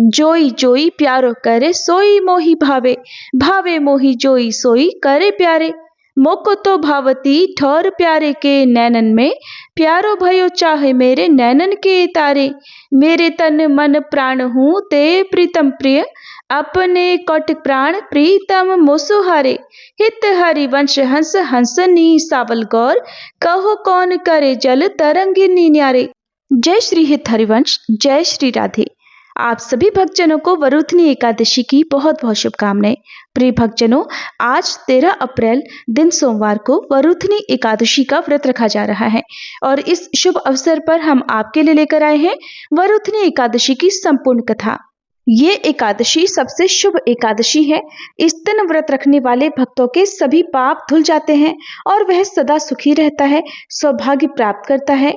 जोई जोई प्यारो करे सोई मोही भावे, भावे मोही जोई सोई करे प्यारे। मोको तो भावती ठोर प्यारे के नैनन में, प्यारो भयो चाहे मेरे नैनन के तारे। मेरे तन मन प्राण हूँ ते प्रीतम प्रिय, अपने कोट प्राण प्रीतम मोसुहारे। हित हरि वंश हंस हंसनी सावल गौर, कहो कौन करे जल तरंगिनी न्यारे। जय श्री हित हरिवंश, जय श्री राधे। आप सभी भक्तजनों को वरुथनी एकादशी की बहुत बहुत शुभकामनाएं। प्रिय भक्तजनों, आज 13 अप्रैल दिन सोमवार को वरुथनी एकादशी का व्रत रखा जा रहा है और इस शुभ अवसर पर हम आपके लिए लेकर आए हैं वरुथनी एकादशी की संपूर्ण कथा। ये एकादशी सबसे शुभ एकादशी है। इस दिन व्रत रखने वाले भक्तों के सभी पाप धुल जाते हैं और वह सदा सुखी रहता है, सौभाग्य प्राप्त करता है।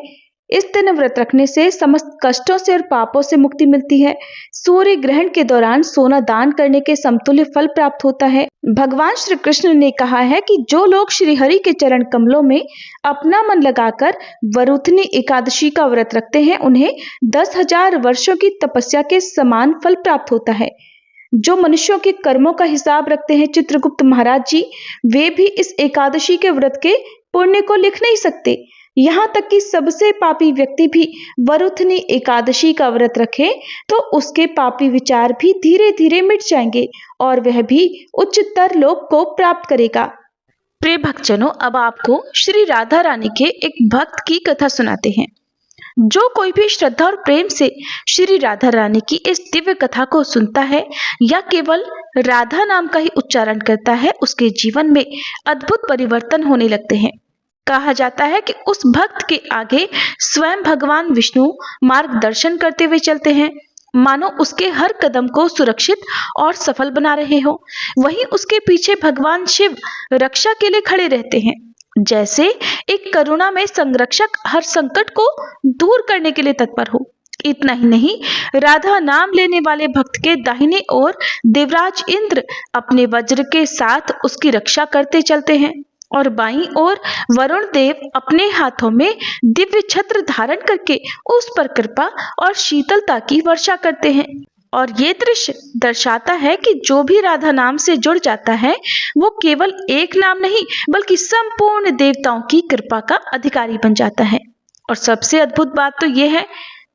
इस दिन व्रत रखने से समस्त कष्टों से और पापों से मुक्ति मिलती है। सूर्य ग्रहण के दौरान सोना दान करने के समतुल्य फल प्राप्त होता है। भगवान श्री कृष्ण ने कहा है कि जो लोग श्री हरि के चरण कमलों में अपना मन लगाकर वरुथनी एकादशी का व्रत रखते हैं, उन्हें 10,000 वर्षों की तपस्या के समान फल प्राप्त होता है। जो मनुष्यों के कर्मों का हिसाब रखते हैं चित्रगुप्त महाराज जी, वे भी इस एकादशी के व्रत के पुण्य को लिख नहीं सकते। यहाँ तक कि सबसे पापी व्यक्ति भी वरुथनी एकादशी का व्रत रखे तो उसके पापी विचार भी धीरे धीरे मिट जाएंगे और वह भी उच्चतर लोक को प्राप्त करेगा। प्रिय भक्तजनों, अब आपको श्री राधा रानी के एक भक्त की कथा सुनाते हैं। जो कोई भी श्रद्धा और प्रेम से श्री राधा रानी की इस दिव्य कथा को सुनता है या केवल राधा नाम का ही उच्चारण करता है, उसके जीवन में अद्भुत परिवर्तन होने लगते हैं। कहा जाता है कि उस भक्त के आगे स्वयं भगवान विष्णु मार्गदर्शन करते हुए चलते हैं, मानो उसके हर कदम को सुरक्षित और सफल बना रहे हो। वहीं उसके पीछे भगवान शिव रक्षा के लिए खड़े रहते हैं, जैसे एक करुणा में संरक्षक हर संकट को दूर करने के लिए तत्पर हो। इतना ही नहीं, राधा नाम लेने वाले भक्त के दाहिने ओर देवराज इंद्र अपने वज्र के साथ उसकी रक्षा करते चलते हैं और बाईं ओर वरुण देव अपने हाथों में दिव्य छत्र धारण करके उस पर कृपा और शीतलता की वर्षा करते हैं। और ये दृश्य दर्शाता है कि जो भी राधा नाम से जुड़ जाता है वो केवल एक नाम नहीं बल्कि संपूर्ण देवताओं की कृपा का अधिकारी बन जाता है। और सबसे अद्भुत बात तो यह है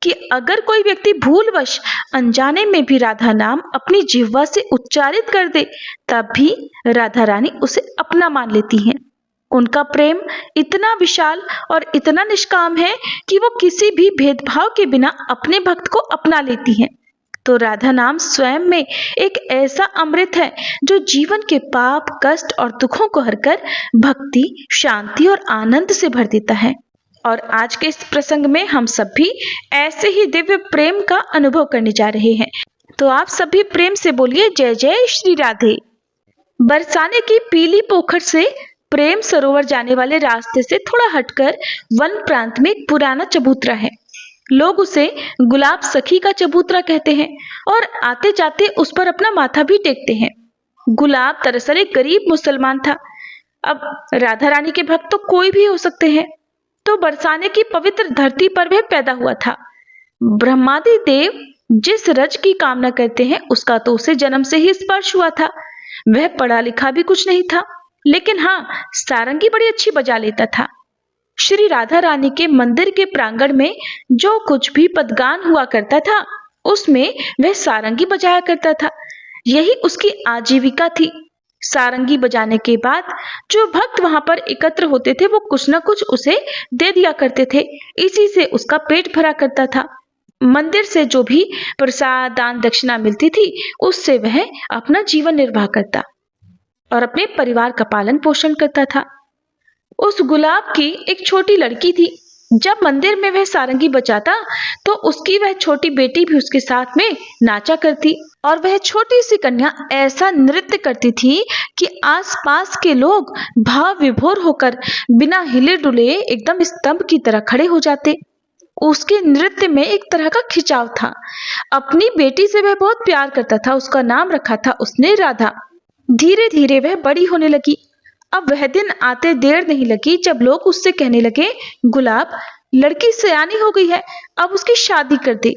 कि अगर कोई व्यक्ति भूलवश अनजाने में भी राधा नाम अपनी जिह्वा से उच्चारित कर दे, तब भी राधा रानी उसे अपना मान लेती हैं। उनका प्रेम इतना विशाल और इतना निष्काम है कि वो किसी भी भेदभाव के बिना अपने भक्त को अपना लेती हैं। तो राधा नाम स्वयं में एक ऐसा अमृत है जो जीवन के पाप, कष्ट और दुखों को हरकर भक्ति, शांति और आनंद से भर देता है। और आज के इस प्रसंग में हम सब भी ऐसे ही दिव्य प्रेम का अनुभव करने जा रहे हैं। तो आप सभी प्रेम से बोलिए जय जय श्री राधे। बरसाने की पीली पोखर से प्रेम सरोवर जाने वाले रास्ते से थोड़ा हटकर वन प्रांत में एक पुराना चबूतरा है। लोग उसे गुलाब सखी का चबूतरा कहते हैं और आते जाते उस पर अपना माथा भी टेकते हैं। गुलाब दरअसल एक गरीब मुसलमान था। अब राधा रानी के भक्त तो कोई भी हो सकते हैं। तो बरसाने की पवित्र धरती पर वह पैदा हुआ था। ब्रह्मादि देव जिस रज की कामना करते हैं उसका तो उसे जन्म से ही स्पर्श हुआ था। वह पढ़ा लिखा भी कुछ नहीं था, लेकिन हाँ, सारंगी बड़ी अच्छी बजा लेता था। श्री राधा रानी के मंदिर के प्रांगण में जो कुछ भी पदगान हुआ करता था उसमें वह सारंगी बजाया करता था। यही उसकी आजीविका थी। सारंगी बजाने के बाद जो भक्त वहां पर एकत्र होते थे वो कुछ न कुछ उसे दे दिया करते थे। इसी से उसका पेट भरा करता था। मंदिर से जो भी प्रसाद, दान, दक्षिणा मिलती थी उससे वह अपना जीवन निर्वाह करता और अपने परिवार का पालन पोषण करता था। उस गुलाब की एक छोटी लड़की थी। जब मंदिर में वह सारंगी बजाता तो उसकी वह छोटी बेटी भी उसके साथ में नाचा करती और वह छोटी सी कन्या ऐसा नृत्य करती थी कि आसपास के लोग भाव विभोर होकर बिना हिले डुले एकदम स्तंभ की तरह खड़े हो जाते। उसके नृत्य में एक तरह का खिंचाव था। अपनी बेटी से वह बहुत प्यार करता था। उसका नाम रखा था उसने राधा। धीरे धीरे वह बड़ी होने लगी। अब वह दिन आते देर नहीं लगी जब लोग उससे कहने लगे, गुलाब, लड़की सयानी हो गई है, अब उसकी शादी कर दे।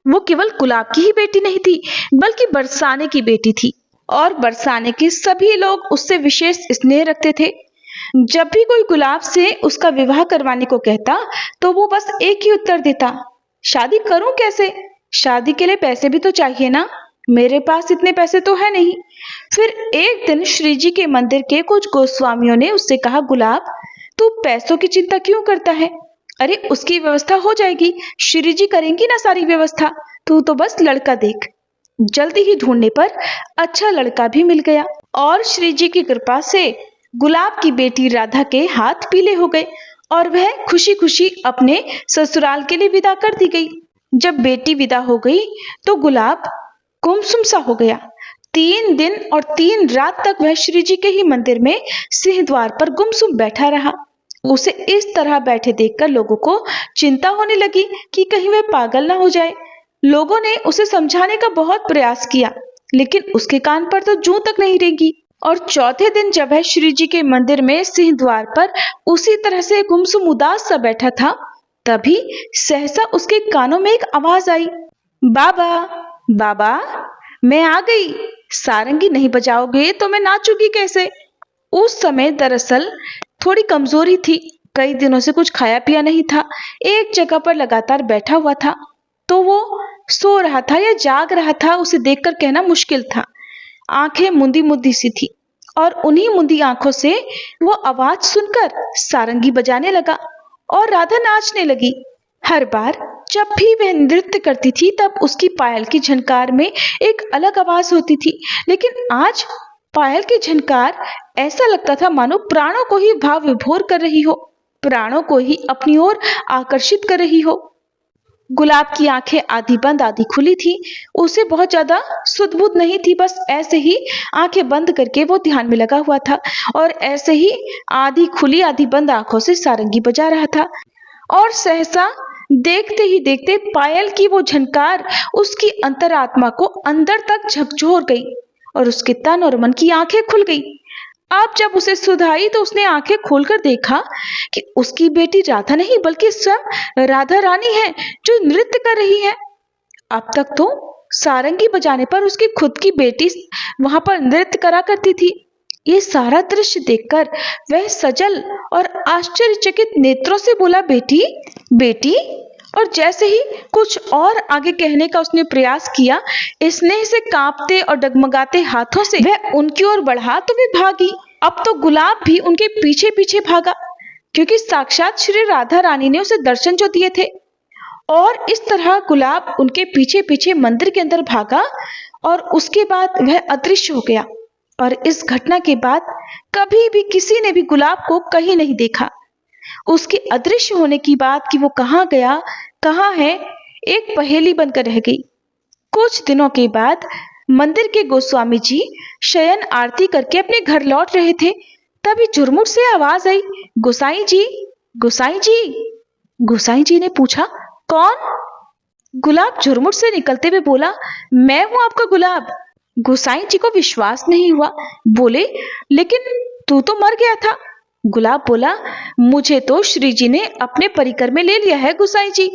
वो केवल गुलाब की ही बेटी नहीं थी, बल्कि बरसाने की बेटी थी। और बरसाने के सभी लोग उससे विशेष स्नेह रखते थे। जब भी कोई गुलाब से उसका विवाह करवाने को कहता, तो वो बस एक ही उत्तर देता, शादी करूं कैसे? शादी के लिए पैसे भी तो चाहिए ना, मेरे पास इतने पैसे तो है नहीं। फिर एक दिन श्री जी के मंदिर के कुछ गोस्वामियों ने उससे कहा, गुलाब, तू पैसों की चिंता क्यों करता है? अरे उसकी व्यवस्था हो जाएगी, श्री जी करेंगी ना सारी व्यवस्था, तू तो बस लड़का देख। जल्दी ही ढूंढने पर अच्छा लड़का भी मिल गया और श्री जी की कृपा से गुलाब की बेटी राधा के हाथ पीले हो गए और वह खुशी खुशी अपने ससुराल के लिए विदा कर दी गई। जब बेटी विदा हो गई तो गुलाब गुमसुम सा हो गया। 3 दिन और 3 रात तक वह श्री जी के ही मंदिर में सिंह द्वार पर गुमसुम बैठा रहा। उसे इस तरह बैठे देखकर लोगों को चिंता होने लगी कि कहीं वह पागल ना हो जाए। लोगों ने उसे समझाने का बहुत प्रयास किया, लेकिन उसके कान पर तो जूं तक नहीं रेंगी। और चौथे दिन जब वह श्री जी के मंदिर में सिंह द्वार पर उसी तरह से गुमसुम उदास सा बैठा था, तभी सहसा उसके कानों में एक आवाज आई, बाबा, बाबा, मैं आ गई। सारंगी नहीं बजाओगे तो मैं नाचूंगी कैसे? उस समय दरअसल थोड़ी कमजोरी थी, कई दिनों से कुछ खाया पिया नहीं था, एक जगह पर लगातार बैठा हुआ था। तो वो सो रहा था या जाग रहा था, उसे देखकर कहना मुश्किल था। आंखें मुंदी मुंदी सी थी और उन्हीं मुंदी आंखों से वो आवाज सुनकर सारंगी बजाने लगा और राधा नाचने लगी। हर बार जब भी वह नृत्य करती थी तब उसकी पायल की झनकार में एक अलग आवाज होती थी, लेकिन आज पायल की झनकार ऐसा लगता था मानो प्राणों को ही भाव विभोर कर रही हो, प्राणों को ही अपनी ओर आकर्षित कर रही हो। गुलाब की आंखें आधी बंद आधी खुली थी। उसे बहुत ज्यादा सुध-बुध नहीं थी, बस ऐसे ही आंखें बंद करके वो ध्यान में लगा हुआ था और ऐसे ही आधी खुली आधी बंद आंखों से सारंगी बजा रहा था। और सहसा देखते ही देखते पायल की वो झनकार उसकी अंतरात्मा को अंदर तक झकझोर गई और उसके तन और मन की आंखें खुल गई। अब जब उसे सुध आई तो उसने आंखें खोलकर देखा कि उसकी बेटी राधा नहीं बल्कि स्वयं राधा रानी है जो नृत्य कर रही है। अब तक तो सारंगी बजाने पर उसकी खुद की बेटी वहां पर नृत्य करा करती थी। ये सारा दृश्य देखकर वह सजल और आश्चर्यचकित नेत्रों से बोला, बेटी, बेटी। और जैसे ही कुछ और आगे कहने का उसने प्रयास किया, स्नेह से कांपते और डगमगाते हाथों से वह उनकी ओर बढ़ा तो वे भागी। अब तो गुलाब भी उनके पीछे पीछे भागा, क्योंकि साक्षात श्री राधा रानी ने उसे दर्शन जो दिए थे। और इस तरह गुलाब उनके पीछे पीछे मंदिर के अंदर भागा और उसके बाद वह अदृश्य हो गया। और इस घटना के बाद कभी भी किसी ने भी गुलाब को कहीं नहीं देखा। उसके अदृश्य होने की बात कि वो कहाँ गया, कहाँ है, एक पहेली बनकर रह गई। कुछ दिनों के बाद मंदिर के गोस्वामी जी शयन आरती करके अपने घर लौट रहे थे, तभी झुरमुट से आवाज आई, गोसाई जी, गोसाई जी। गोसाई जी ने पूछा, कौन? गुलाब झुरमुट से निकलते हुए बोला, मैं हूं आपका गुलाब। गोसाई जी को विश्वास नहीं हुआ, बोले, लेकिन तू तो मर गया था। गुलाब बोला, मुझे तो श्री जी ने अपने परिकर में ले लिया है गोसाई जी।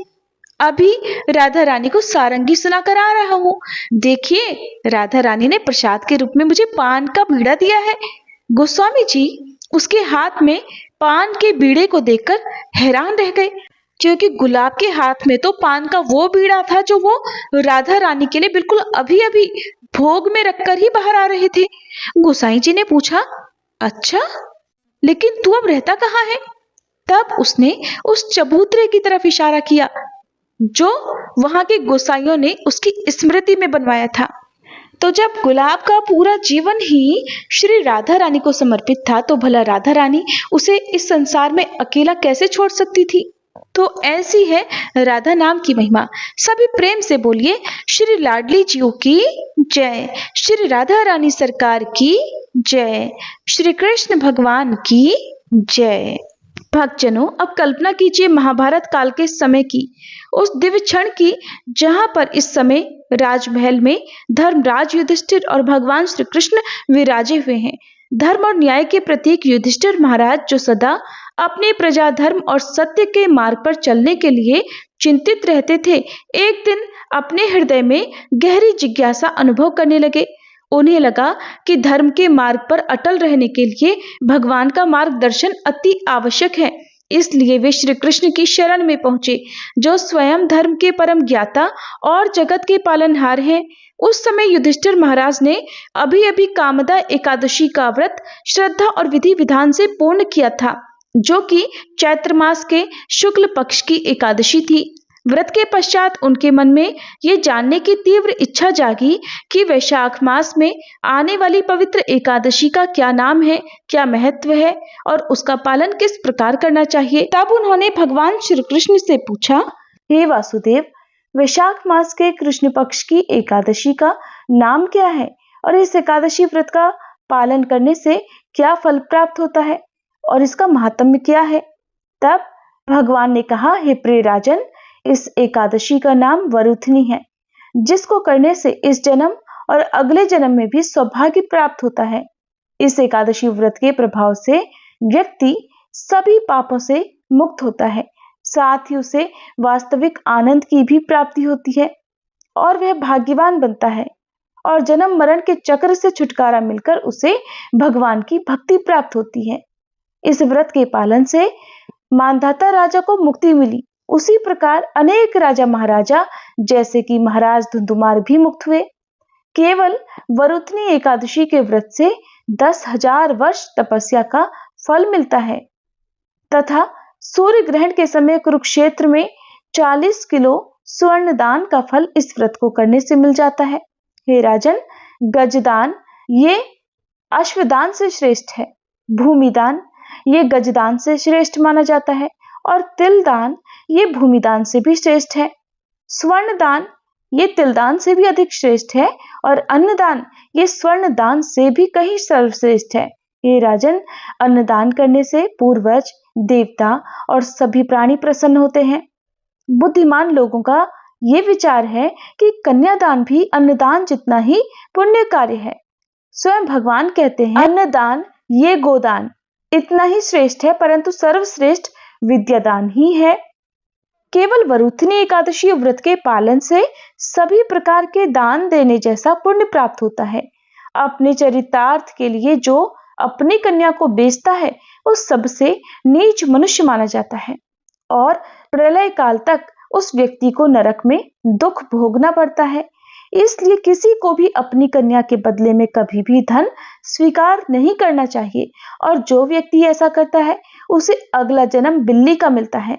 अभी राधा रानी को सारंगी सुनाकर आ रहा हूँ। देखिए, राधा रानी ने प्रसाद के रूप में मुझे पान का बीड़ा दिया है। गोस्वामी जी उसके हाथ में पान के बीड़े को देखकर हैरान रह गए, क्योंकि गुलाब के हाथ में तो पान का वो बीड़ा था जो वो राधा रानी के लिए बिल्कुल अभी अभी भोग में रखकर ही बाहर आ रहे थे। गोसाई जी ने पूछा, अच्छा, लेकिन तू अब रहता कहाँ है? तब उसने उस चबूतरे की तरफ इशारा किया जो वहां के गोसाइयों ने उसकी स्मृति में बनवाया था। तो जब गुलाब का पूरा जीवन ही श्री राधा रानी को समर्पित था, तो भला राधा रानी उसे इस संसार में अकेला कैसे छोड़ सकती थी? तो ऐसी है राधा नाम की महिमा। सभी प्रेम से बोलिए, श्री लाडली जीओ की जय, श्री राधा रानी सरकार की जय, श्री कृष्ण भगवान की जय। भक्तजनों, अब कल्पना कीजिए महाभारत काल के समय की, उस दिव्य क्षण की जहां पर इस समय राजमहल में धर्मराज युधिष्ठिर और भगवान श्री कृष्ण विराजे हुए हैं। धर्म और न्याय के प्रतीक युधिष्ठिर महाराज जो सदा अपने प्रजा धर्म और सत्य के मार्ग पर चलने के लिए चिंतित रहते थे। एक दिन अपने हृदय में गहरी जिज्ञासा अनुभव करने लगे। उन्हें लगा कि धर्म के मार्ग पर अटल रहने के लिए भगवान का मार्गदर्शन अति आवश्यक है। इसलिए वे श्री कृष्ण की शरण में पहुंचे, जो स्वयं धर्म के परम ज्ञाता और जगत के पालनहार हैं। उस समय युधिष्ठिर महाराज ने अभी अभी कामदा एकादशी का व्रत श्रद्धा और विधि विधान से पूर्ण किया था, जो कि चैत्र मास के शुक्ल पक्ष की एकादशी थी। व्रत के पश्चात उनके मन में ये जानने की तीव्र इच्छा जागी कि वैशाख मास में आने वाली पवित्र एकादशी का क्या नाम है, क्या महत्व है और उसका पालन किस प्रकार करना चाहिए। तब उन्होंने भगवान श्री कृष्ण से पूछा, हे वासुदेव, वैशाख मास के कृष्ण पक्ष की एकादशी का नाम क्या है और इस एकादशी व्रत का पालन करने से क्या फल प्राप्त होता है और इसका महात्म्य क्या है। तब भगवान ने कहा, हे प्रिय राजन, इस एकादशी का नाम वरुथनी है, जिसको करने से इस जन्म और अगले जन्म में भी सौभाग्य प्राप्त होता है। इस एकादशी व्रत के प्रभाव से व्यक्ति सभी पापों से मुक्त होता है, साथ ही उसे वास्तविक आनंद की भी प्राप्ति होती है और वह भाग्यवान बनता है और जन्म मरण के चक्र से छुटकारा मिलकर उसे भगवान की भक्ति प्राप्त होती है। इस व्रत के पालन से मानधाता राजा को मुक्ति मिली। उसी प्रकार अनेक राजा महाराजा जैसे कि महाराज धुंधुमार भी मुक्त हुए। केवल वरुथनी एकादशी के व्रत से 10,000 वर्ष तपस्या का फल मिलता है तथा सूर्य ग्रहण के समय कुरुक्षेत्र में 40 किलो स्वर्ण दान का फल इस व्रत को करने से मिल जाता है। हे राजन, गजदान ये अश्वदान से श्रेष्ठ है, भूमिदान ये गजदान से श्रेष्ठ माना जाता है और तिलदान ये भूमिदान से भी श्रेष्ठ है। स्वर्ण दान ये तिलदान से भी अधिक श्रेष्ठ है और अन्नदान ये स्वर्ण दान से भी कहीं सर्वश्रेष्ठ है। हे राजन, अन्नदान करने से पूर्वज, देवता और सभी प्राणी प्रसन्न होते हैं। बुद्धिमान लोगों का ये विचार है कि कन्यादान भी अन्नदान जितना ही पुण्य कार्य है। स्वयं भगवान कहते हैं, अन्नदान ये गोदान इतना ही श्रेष्ठ है, परंतु सर्वश्रेष्ठ विद्यादान ही है। केवल वरुथनी एकादशी व्रत के पालन से सभी प्रकार के दान देने जैसा पुण्य प्राप्त होता है। अपने चरितार्थ के लिए जो अपनी कन्या को बेचता है वो सबसे नीच मनुष्य माना जाता है और प्रलय काल तक उस व्यक्ति को नरक में दुख भोगना पड़ता है। इसलिए किसी को भी अपनी कन्या के बदले में कभी भी धन स्वीकार नहीं करना चाहिए और जो व्यक्ति ऐसा करता है उसे अगला जन्म बिल्ली का मिलता है।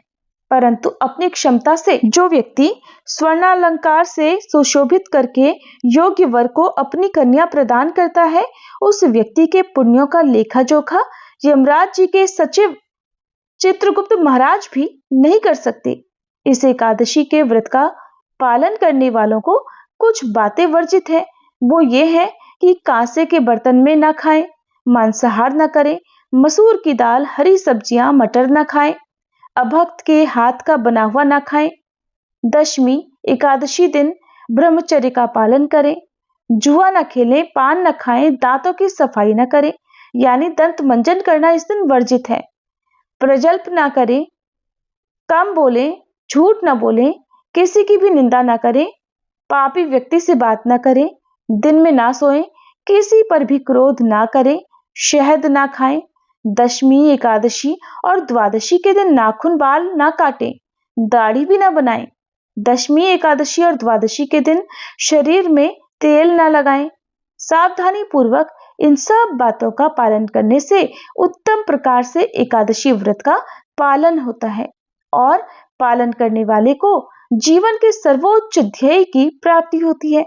परंतु अपनी क्षमता से जो व्यक्ति स्वर्णालंकार से सुशोभित करके योग्य वर को अपनी कन्या प्रदान करता है, उस व्यक्ति के पुण्यों का लेखा जोखा यमराज जी के सचिव चित्रगुप्त महाराज भी नहीं कर सकते। इस एकादशी के व्रत का पालन करने वालों को कुछ बातें वर्जित है। वो ये है कि कांसे के बर्तन में ना खाएं, मांसाहार ना करें, मसूर की दाल, हरी सब्जियां, मटर ना खाएं, अभक्त के हाथ का बना हुआ ना खाएं, दशमी एकादशी दिन ब्रह्मचर्य का पालन करें, जुआ ना खेलें, पान ना खाएं, दांतों की सफाई ना करें यानी दंत मंजन करना इस दिन वर्जित है, प्रजल्प ना करें, कम बोलें, झूठ ना बोलें, किसी की भी निंदा ना करें, पापी व्यक्ति से बात ना करें, दिन में ना सोएं, किसी पर भी क्रोध ना करें, शहद ना खाएं, दशमी एकादशी और द्वादशी के दिन नाखून बाल ना काटें, दाढ़ी भी ना बनाएं, दशमी एकादशी और द्वादशी के दिन शरीर में तेल ना लगाएं। सावधानी पूर्वक इन सब बातों का पालन करने से उत्तम प्रकार से एकादशी व्रत का पालन होता है और पालन करने वाले को जीवन के सर्वोच्च ध्येय की प्राप्ति होती है।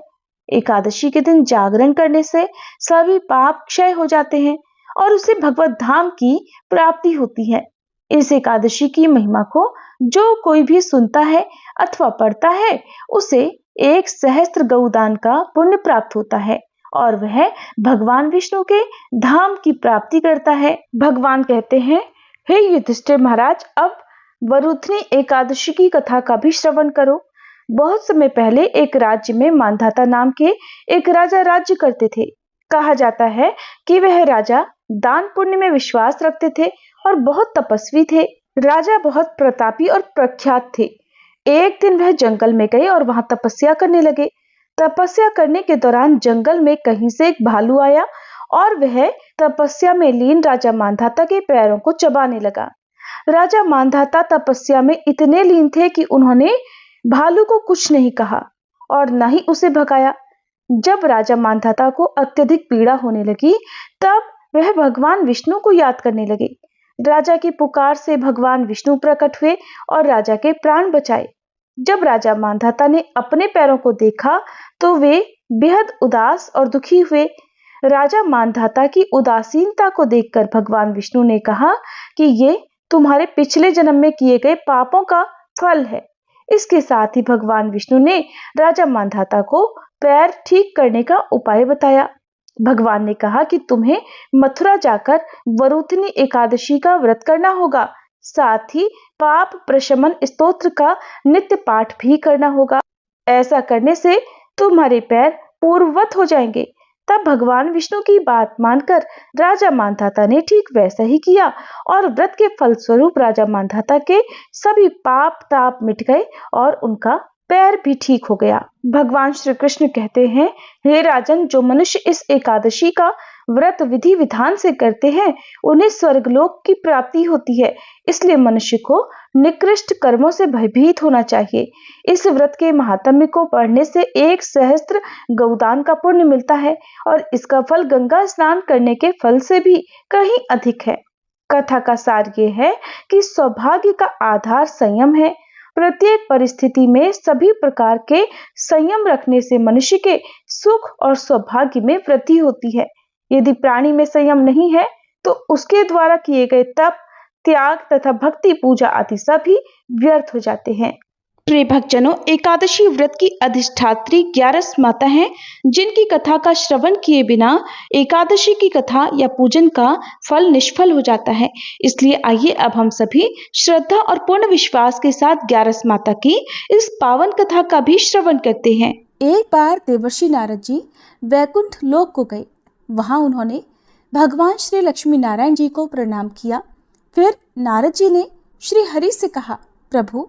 एकादशी के दिन जागरण करने से सभी पाप क्षय हो जाते हैं और उसे भगवत धाम की प्राप्ति होती है। इस एकादशी की महिमा को जो कोई भी सुनता है अथवा पढ़ता है उसे 1 सहस्त्र गौदान का पुण्य प्राप्त होता है और वह भगवान विष्णु के धाम की प्राप्ति करता है। भगवान कहते हैं, हे युधिष्ठिर महाराज, अब वरुथनी एकादशी की कथा का भी श्रवण करो। बहुत समय पहले एक राज्य में मानधाता नाम के एक राजा राज्य करते थे। कहा जाता है कि वह राजा दान पुण्य में विश्वास रखते थे और बहुत तपस्वी थे। राजा बहुत प्रतापी और प्रख्यात थे। एक दिन वह जंगल में गए और वहां तपस्या करने लगे। तपस्या करने के दौरान जंगल में कहीं से एक भालू आया और वह तपस्या में लीन राजा मांधाता के पैरों को चबाने लगा। राजा मांधाता तपस्या में इतने लीन थे कि उन्होंने भालू को कुछ नहीं कहा और न ही उसे भगाया। जब राजा मांधाता को अत्यधिक पीड़ा होने लगी, तब वह भगवान विष्णु को याद करने लगे। राजा की पुकार से भगवान विष्णु प्रकट हुए और राजा के प्राण बचाए। जब राजा मांधाता ने अपने पैरों को देखा तो वे बेहद उदास और दुखी हुए। राजा मांधाता की उदासीनता को देखकर भगवान विष्णु ने कहा कि ये तुम्हारे पिछले जन्म में किए गए पापों का फल है। इसके साथ ही भगवान विष्णु ने राजा मांधाता को पैर ठीक करने का उपाय बताया। भगवान ने कहा कि तुम्हें मथुरा जाकर वरुथिनी एकादशी का व्रत करना होगा, साथ ही पाप प्रशमन स्तोत्र का नित्य पाठ भी करना होगा। ऐसा करने से तुम्हारे पैर पूर्ववत हो जाएंगे। तब भगवान विष्णु की बात मानकर राजा मांधाता ने ठीक वैसा ही किया और व्रत के फलस्वरूप राजा मांधाता के सभी पाप ताप मिट गए और उनका पैर भी ठीक हो गया। भगवान श्री कृष्ण कहते हैं, हे राजन, जो मनुष्य इस एकादशी का व्रत विधि विधान से करते हैं उन्हें स्वर्गलोक की प्राप्ति होती है। इसलिए मनुष्य को निकृष्ट कर्मों से भयभीत होना चाहिए। इस व्रत के महात्म्य को पढ़ने से 1 सहस्त्र गौदान का पुण्य मिलता है और इसका फल गंगा स्नान करने के फल से भी कहीं अधिक है। कथा का सार ये है कि सौभाग्य का आधार संयम है। प्रत्येक परिस्थिति में सभी प्रकार के संयम रखने से मनुष्य के सुख और सौभाग्य में वृद्धि होती है। यदि प्राणी में संयम नहीं है तो उसके द्वारा किए गए तप, त्याग तथा भक्ति पूजा आदि सभी व्यर्थ हो जाते हैं। प्रिय भक्तजनों, एकादशी व्रत की अधिष्ठात्री 11 माता हैं, जिनकी कथा का श्रवण किए बिना एकादशी की कथा या पूजन का फल निष्फल हो जाता है। इसलिए आइए अब हम सभी श्रद्धा और पूर्ण विश्वास के साथ 11 माता की इस पावन कथा का भी श्रवण करते हैं। एक बार देवर्षि नारद जी वैकुंठ लोक को गए। वहां उन्होंने भगवान श्री लक्ष्मी नारायण जी को प्रणाम किया। फिर नारद जी ने श्री हरि से कहा, प्रभु,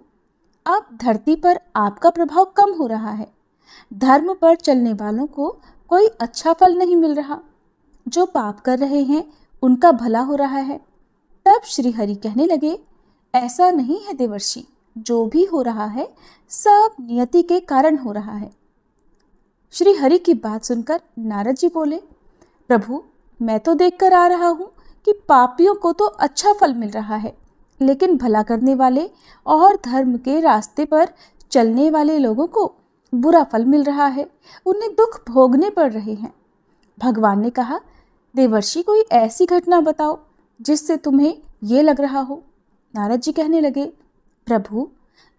अब धरती पर आपका प्रभाव कम हो रहा है। धर्म पर चलने वालों को कोई अच्छा फल नहीं मिल रहा। जो पाप कर रहे हैं उनका भला हो रहा है। तब श्री हरि कहने लगे, ऐसा नहीं है देवर्षि, जो भी हो रहा है सब नियति के कारण हो रहा है। श्री हरि की बात सुनकर नारद जी बोले, प्रभु, मैं तो देखकर आ रहा हूँ कि पापियों को तो अच्छा फल मिल रहा है, लेकिन भला करने वाले और धर्म के रास्ते पर चलने वाले लोगों को बुरा फल मिल रहा है, उन्हें दुख भोगने पड़ रहे हैं। भगवान ने कहा, देवर्षि, कोई ऐसी घटना बताओ जिससे तुम्हें ये लग रहा हो। नारद जी कहने लगे, प्रभु,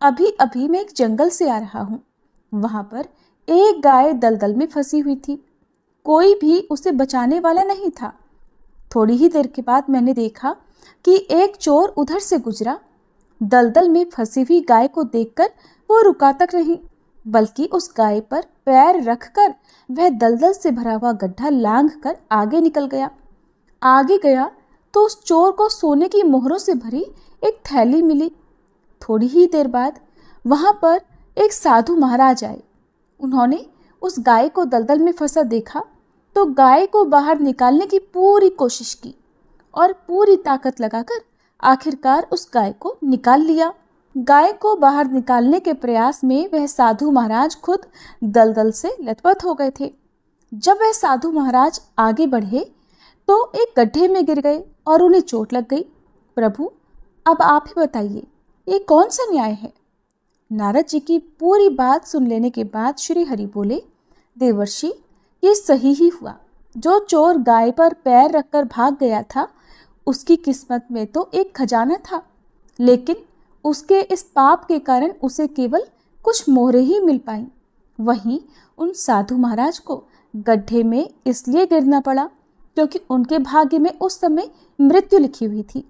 अभी अभी मैं एक जंगल से आ रहा हूँ। वहाँ पर एक गाय दलदल में फंसी हुई थी। कोई भी उसे बचाने वाला नहीं था। थोड़ी ही देर के बाद मैंने देखा कि एक चोर उधर से गुजरा। दलदल में फंसी हुई गाय को देखकर वो रुका तक नहीं, बल्कि उस गाय पर पैर रखकर वह दलदल से भरा हुआ गड्ढा लांघकर आगे निकल गया। आगे गया तो उस चोर को सोने की मोहरों से भरी एक थैली मिली। थोड़ी ही देर बाद वहाँ पर एक साधु महाराज आए। उन्होंने उस गाय को दलदल में फंसा देखा तो गाय को बाहर निकालने की पूरी कोशिश की और पूरी ताकत लगाकर आखिरकार उस गाय को निकाल लिया। गाय को बाहर निकालने के प्रयास में वह साधु महाराज खुद दलदल से लथपथ हो गए थे। जब वह साधु महाराज आगे बढ़े तो एक गड्ढे में गिर गए और उन्हें चोट लग गई। प्रभु, अब आप ही बताइए, ये कौन सा न्याय है? नारद जी की पूरी बात सुन लेने के बाद श्री हरि बोले, देवर्षि, ये सही ही हुआ। जो चोर गाय पर पैर रखकर भाग गया था, उसकी किस्मत में तो एक खजाना था, लेकिन उसके इस पाप के कारण उसे केवल कुछ मोहरें ही मिल पाईं। वहीं उन साधु महाराज को गड्ढे में इसलिए गिरना पड़ा क्योंकि उनके भाग्य में उस समय मृत्यु लिखी हुई थी।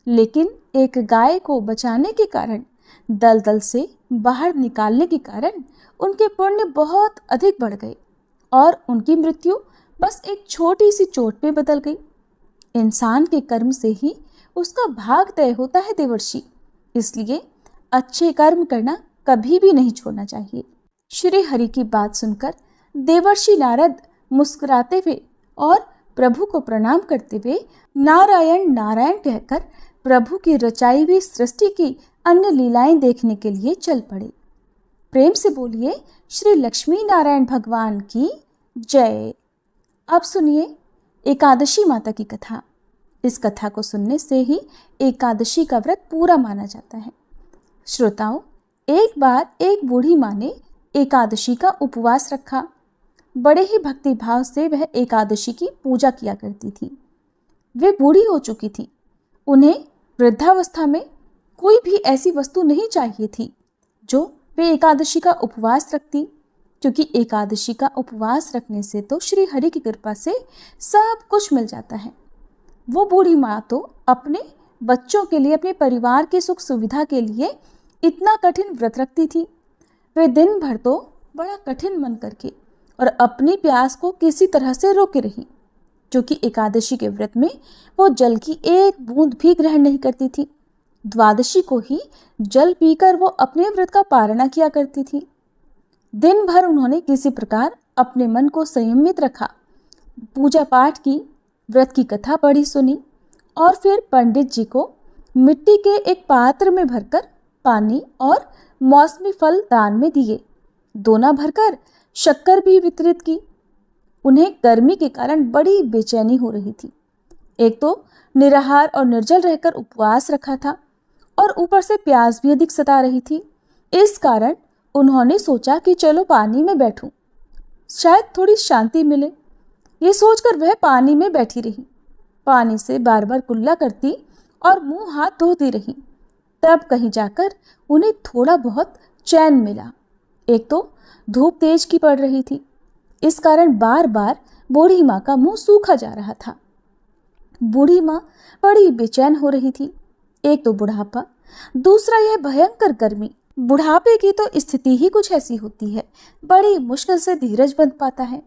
लेकिन एक गाय को बचाने के कारण, दलदल से बाहर निकालने के कारण उनके पुण्य बहुत अधिक बढ़ गए और उनकी मृत्यु बस एक छोटी सी चोट में बदल गई। इंसान के कर्म से ही उसका भाग तय होता है देवर्षि, इसलिए अच्छे कर्म करना कभी भी नहीं छोड़ना चाहिए। श्री हरि की बात सुनकर देवर्षि नारद मुस्कुराते हुए और प्रभु को प्रणाम करते हुए नारायण नारायण कहकर प्रभु की रचाई हुई सृष्टि की अन्य लीलाएं देखने के लिए चल पड़े। प्रेम से बोलिए श्री लक्ष्मी नारायण भगवान की जय। अब सुनिए एकादशी माता की कथा। इस कथा को सुनने से ही एकादशी का व्रत पूरा माना जाता है। श्रोताओं, एक बार एक बूढ़ी माँ ने एकादशी का उपवास रखा। बड़े ही भक्ति भाव से वह एकादशी की पूजा किया करती थी। वे बूढ़ी हो चुकी थी। उन्हें वृद्धावस्था में कोई भी ऐसी वस्तु नहीं चाहिए थी जो वे एकादशी का उपवास रखती, क्योंकि एकादशी का उपवास रखने से तो श्री हरि की कृपा से सब कुछ मिल जाता है। वो बूढ़ी माँ तो अपने बच्चों के लिए, अपने परिवार की सुख सुविधा के लिए इतना कठिन व्रत रखती थी। वे दिन भर तो बड़ा कठिन मन करके और अपनी प्यास को किसी तरह से रोके रही, क्योंकि एकादशी के व्रत में वो जल की एक बूंद भी ग्रहण नहीं करती थी। द्वादशी को ही जल पीकर वो अपने व्रत का पारणा किया करती थी। दिन भर उन्होंने किसी प्रकार अपने मन को संयमित रखा, पूजा पाठ की, व्रत की कथा पढ़ी सुनी और फिर पंडित जी को मिट्टी के एक पात्र में भरकर पानी और मौसमी फल दान में दिए। दोना भरकर शक्कर भी वितरित की। उन्हें गर्मी के कारण बड़ी बेचैनी हो रही थी। एक तो निराहार और निर्जल रहकर उपवास रखा था और ऊपर से प्यास भी अधिक सता रही थी। इस कारण उन्होंने सोचा कि चलो पानी में बैठूं, शायद थोड़ी शांति मिले। ये सोचकर वह पानी में बैठी रही। पानी से बार बार कुल्ला करती और मुंह हाथ धोती रही। तब कहीं जाकर उन्हें थोड़ा बहुत चैन मिला। एक तो धूप तेज की पड़ रही थी, इस कारण बार बार बूढ़ी माँ का मुंह सूखा जा रहा था। बूढ़ी माँ बड़ी बेचैन हो रही थी। एक तो बुढ़ापा, दूसरा यह भयंकर गर्मी। बुढ़ापे की तो स्थिति ही कुछ ऐसी होती है, बड़ी मुश्किल से धीरज बंध पाता है।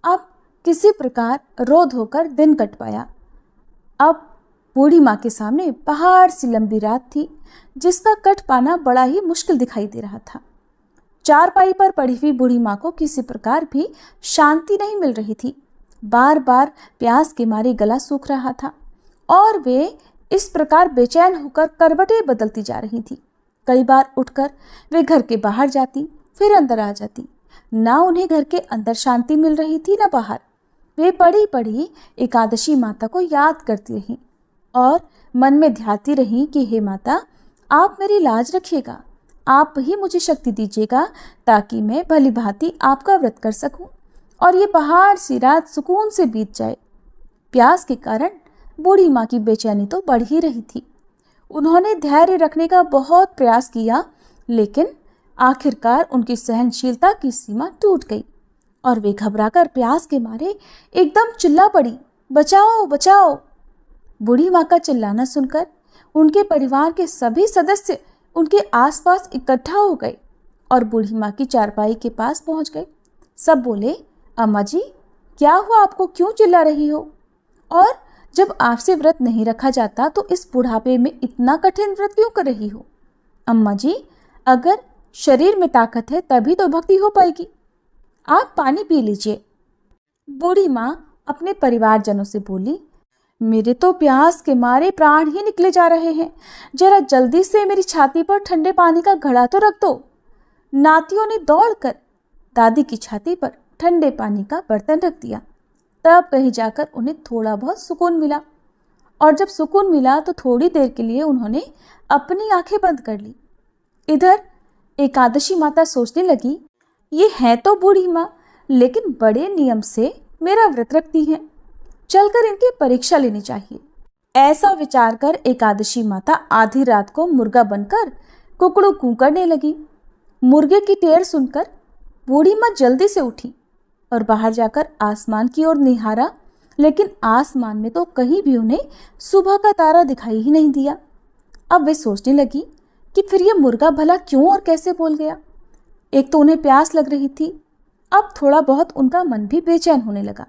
अब किसी प्रकार रो धोकर दिन कट पाया। अब बूढ़ी माँ के सामने पहाड़ सी लंबी रात थी, जिसका कट पाना बड़ा ही मुश्किल दिखाई दे रहा था। चारपाई पर पड़ी हुई बूढ़ी माँ को किसी प्रकार भी शांति नहीं मिल रही थी। बार बार प्यास के मारे गला सूख रहा था और वे इस प्रकार बेचैन होकर करवटें बदलती जा रही थी। कई बार उठकर वे घर के बाहर जाती, फिर अंदर आ जाती। ना उन्हें घर के अंदर शांति मिल रही थी, ना बाहर। वे पड़ी पड़ी एकादशी माता को याद करती रहीं और मन में ध्याती रहीं कि हे माता, आप मेरी लाज रखिएगा, आप ही मुझे शक्ति दीजिएगा ताकि मैं भली भांति आपका व्रत कर सकूं और ये पहाड़ सी रात सुकून से बीत जाए। प्यास के कारण बूढ़ी माँ की बेचैनी तो बढ़ ही रही थी। उन्होंने धैर्य रखने का बहुत प्रयास किया, लेकिन आखिरकार उनकी सहनशीलता की सीमा टूट गई और वे घबराकर प्यास के मारे एकदम चिल्ला पड़ी, बचाओ बचाओ। बूढ़ी माँ का चिल्लाना सुनकर उनके परिवार के सभी सदस्य उनके आसपास इकट्ठा हो गए और बूढ़ी माँ की चारपाई के पास पहुंच गए। सब बोले, अम्मा जी क्या हुआ, आपको क्यों चिल्ला रही हो? और जब आपसे व्रत नहीं रखा जाता तो इस बुढ़ापे में इतना कठिन व्रत क्यों कर रही हो? अम्मा जी, अगर शरीर में ताकत है तभी तो भक्ति हो पाएगी, आप पानी पी लीजिए। बूढ़ी माँ अपने परिवारजनों से बोली, मेरे तो प्यास के मारे प्राण ही निकले जा रहे हैं, जरा जल्दी से मेरी छाती पर ठंडे पानी का घड़ा तो रख दो। नातियों ने दौड़कर दादी की छाती पर ठंडे पानी का बर्तन रख दिया। तब कहीं जाकर उन्हें थोड़ा बहुत सुकून मिला और जब सुकून मिला तो थोड़ी देर के लिए उन्होंने अपनी आंखें बंद कर ली। इधर एकादशी माता सोचने लगी, ये है तो बूढ़ी माँ, लेकिन बड़े नियम से मेरा व्रत रखती हैं, चलकर इनकी परीक्षा लेनी चाहिए। ऐसा विचार कर एकादशी माता आधी रात को मुर्गा बनकर कुकड़ू कू करने लगी। मुर्गे की टेर सुनकर बूढ़ी माँ जल्दी से उठी और बाहर जाकर आसमान की ओर निहारा, लेकिन आसमान में तो कहीं भी उन्हें सुबह का तारा दिखाई ही नहीं दिया। अब वे सोचने लगी कि फिर यह मुर्गा भला क्यों और कैसे बोल गया। एक तो उन्हें प्यास लग रही थी, अब थोड़ा बहुत उनका मन भी बेचैन होने लगा।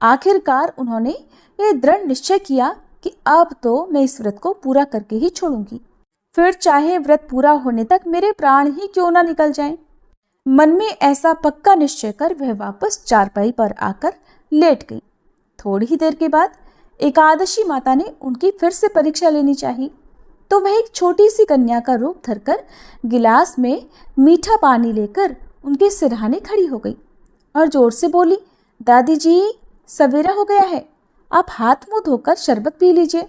आखिरकार उन्होंने ये दृढ़ निश्चय किया कि अब तो मैं इस व्रत को पूरा करके ही छोड़ूंगी, फिर चाहे व्रत पूरा होने तक मेरे प्राण ही क्यों ना निकल जाएं। मन में ऐसा पक्का निश्चय कर वह वापस चारपाई पर आकर लेट गई। थोड़ी ही देर के बाद एकादशी माता ने उनकी फिर से परीक्षा लेनी चाहिए, तो वह एक छोटी सी कन्या का रूप धरकर गिलास में मीठा पानी लेकर उनके सिरहाने खड़ी हो गई और जोर से बोली, दादी जी, सवेरा हो गया है, आप हाथ मुंह धोकर शरबत पी लीजिए।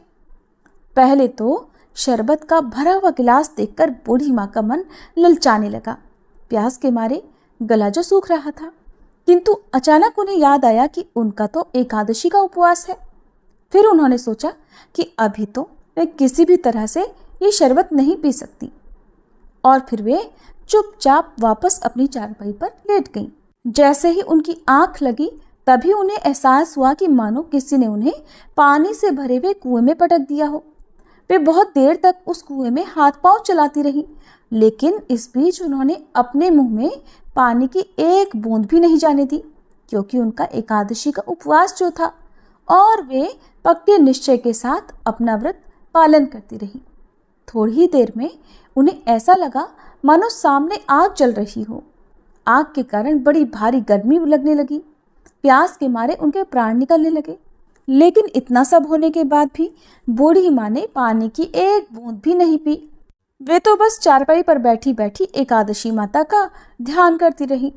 पहले तो शरबत का भरा हुआ गिलास देखकर बूढ़ी माँ का मन ललचाने लगा। प्यास के मारे गला जो सूख रहा था, किंतु अचानक उन्हें याद आया कि उनका तो एकादशी का उपवास है। फिर उन्होंने सोचा कि अभी तो वे किसी भी तरह से ये शरबत नहीं पी सकती, और फिर वे चुपचाप वापस अपनी चारपाई पर लेट गईं। जैसे ही उनकी आंख लगी तभी उन्हें एहसास हुआ कि मानो किसी ने उन्हें पानी से भरे हुए कुएं में पटक दिया हो। वे बहुत देर तक उस कुएं में हाथ पांव चलाती रही, लेकिन इस बीच उन्होंने अपने मुंह में पानी की एक बूंद भी नहीं जाने दी, क्योंकि उनका एकादशी का उपवास जो था, और वे पक्के निश्चय के साथ अपना व्रत पालन करती रही। थोड़ी ही देर में उन्हें ऐसा लगा मानो सामने आग जल रही हो। आग के कारण बड़ी भारी गर्मी लगने लगी। प्यास के मारे उनके प्राण निकलने लगे, लेकिन इतना सब होने के बाद भी बूढ़ी माँ ने पानी की एक बूंद भी नहीं पी। वे तो बस चारपाई पर बैठी बैठी एकादशी माता का ध्यान करती रही।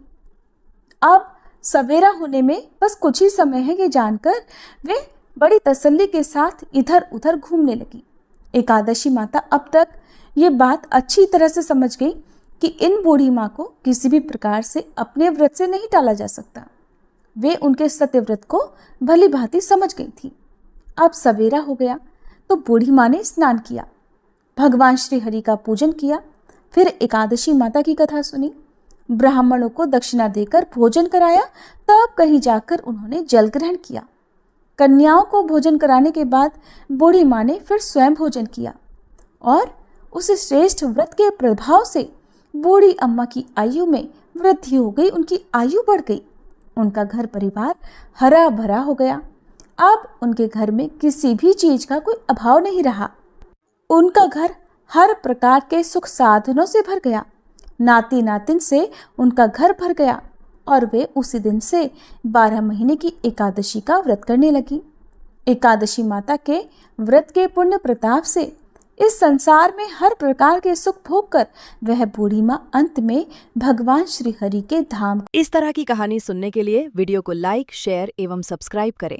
अब सवेरा होने में बस कुछ ही समय है, ये जानकर वे बड़ी तसल्ली के साथ इधर उधर घूमने लगी। एकादशी माता अब तक ये बात अच्छी तरह से समझ गई कि इन बूढ़ी माँ को किसी भी प्रकार से अपने व्रत से नहीं टाला जा सकता। वे उनके सत्य व्रत को भली भांति समझ गई थी। अब सवेरा हो गया तो बूढ़ी माँ ने स्नान किया, भगवान श्री हरि का पूजन किया, फिर एकादशी माता की कथा सुनी, ब्राह्मणों को दक्षिणा देकर भोजन कराया, तब कहीं जाकर उन्होंने जल ग्रहण किया। कन्याओं को भोजन कराने के बाद बूढ़ी माँ ने फिर स्वयं भोजन किया, और उस श्रेष्ठ व्रत के प्रभाव से बूढ़ी अम्मा की आयु में वृद्धि हो गई, उनकी आयु बढ़ गई। उनका घर परिवार हरा भरा हो गया। अब उनके घर में किसी भी चीज का कोई अभाव नहीं रहा। उनका घर हर प्रकार के सुख साधनों से भर गया। नाती नातिन से उनका घर भर गया, और वे उसी दिन से 12 महीने की एकादशी का व्रत करने लगी। एकादशी माता के व्रत के पुण्य प्रताप से इस संसार में हर प्रकार के सुख भोग कर वह बूढ़ी माँ अंत में भगवान श्री हरि के धाम। इस तरह की कहानी सुनने के लिए वीडियो को लाइक, शेयर एवं सब्सक्राइब करें।